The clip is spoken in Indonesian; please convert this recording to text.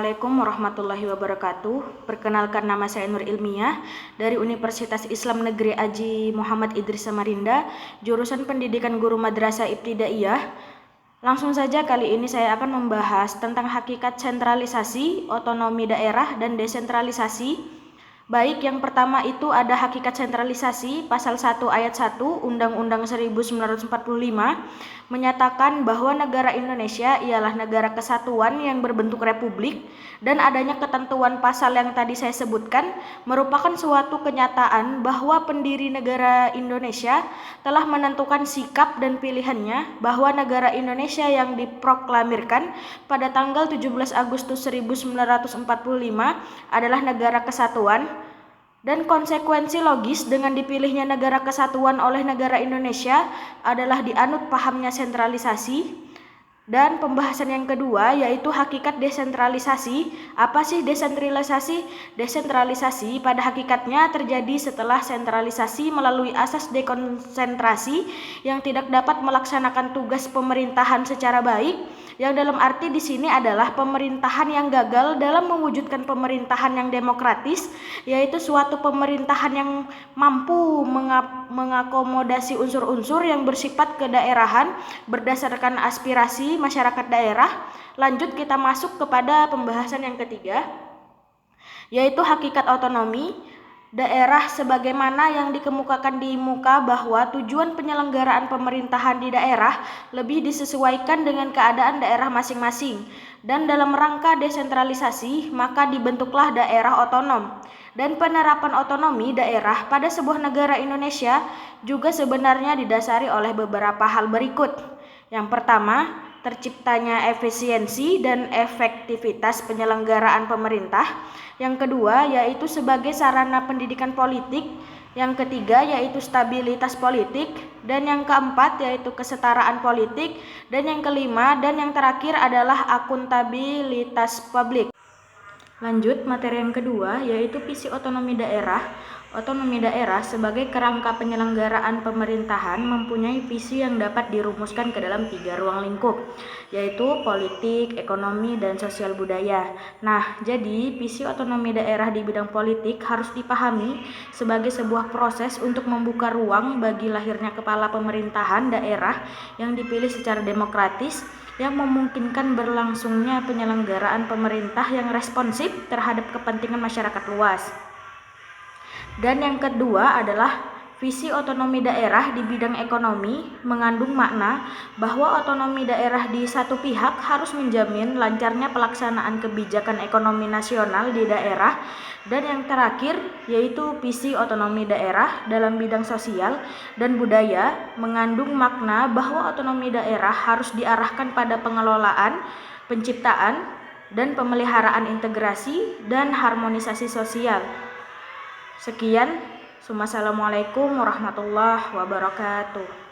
Assalamualaikum warahmatullahi wabarakatuh. Perkenalkan, nama saya Nur Ilmiah dari Universitas Islam Negeri Aji Muhammad Idris Samarinda, jurusan Pendidikan Guru Madrasah Ibtidaiyah. Langsung saja, kali ini saya akan membahas tentang hakikat sentralisasi, otonomi daerah, dan desentralisasi. Baik, yang pertama itu ada hakikat sentralisasi. Pasal 1 ayat 1 Undang-Undang 1945 menyatakan bahwa negara Indonesia ialah negara kesatuan yang berbentuk republik, dan adanya ketentuan pasal yang tadi saya sebutkan merupakan suatu kenyataan bahwa pendiri negara Indonesia telah menentukan sikap dan pilihannya bahwa negara Indonesia yang diproklamirkan pada tanggal 17 Agustus 1945 adalah negara kesatuan. Dan konsekuensi logis dengan dipilihnya negara kesatuan oleh negara Indonesia adalah dianut pahamnya sentralisasi. Dan pembahasan yang kedua yaitu hakikat desentralisasi. Apa sih desentralisasi? Desentralisasi pada hakikatnya terjadi setelah sentralisasi melalui asas dekonsentrasi yang tidak dapat melaksanakan tugas pemerintahan secara baik. Yang dalam arti di sini adalah pemerintahan yang gagal dalam mewujudkan pemerintahan yang demokratis, yaitu suatu pemerintahan yang mampu mengakomodasi unsur-unsur yang bersifat kedaerahan berdasarkan aspirasi masyarakat daerah. Lanjut, kita masuk kepada pembahasan yang ketiga, yaitu hakikat otonomi daerah, sebagaimana yang dikemukakan di muka bahwa tujuan penyelenggaraan pemerintahan di daerah lebih disesuaikan dengan keadaan daerah masing-masing, dan dalam rangka desentralisasi maka dibentuklah daerah otonom. Dan penerapan otonomi daerah pada sebuah negara Indonesia juga sebenarnya didasari oleh beberapa hal berikut. Yang pertama, terciptanya efisiensi dan efektivitas penyelenggaraan pemerintah. Yang kedua yaitu sebagai sarana pendidikan politik. Yang ketiga yaitu stabilitas politik. Dan yang keempat yaitu kesetaraan politik. Dan yang kelima dan yang terakhir adalah akuntabilitas publik. Lanjut, materi yang kedua yaitu visi otonomi daerah. Otonomi daerah sebagai kerangka penyelenggaraan pemerintahan mempunyai visi yang dapat dirumuskan ke dalam 3 ruang lingkup, yaitu politik, ekonomi, dan sosial budaya. Nah, jadi visi otonomi daerah di bidang politik harus dipahami sebagai sebuah proses untuk membuka ruang bagi lahirnya kepala pemerintahan daerah yang dipilih secara demokratis, yang memungkinkan berlangsungnya penyelenggaraan pemerintah yang responsif terhadap kepentingan masyarakat luas. Dan yang kedua adalah visi otonomi daerah di bidang ekonomi mengandung makna bahwa otonomi daerah di satu pihak harus menjamin lancarnya pelaksanaan kebijakan ekonomi nasional di daerah. Dan yang terakhir yaitu visi otonomi daerah dalam bidang sosial dan budaya mengandung makna bahwa otonomi daerah harus diarahkan pada pengelolaan, penciptaan, dan pemeliharaan integrasi dan harmonisasi sosial. Sekian, wassalamualaikum warahmatullahi wabarakatuh.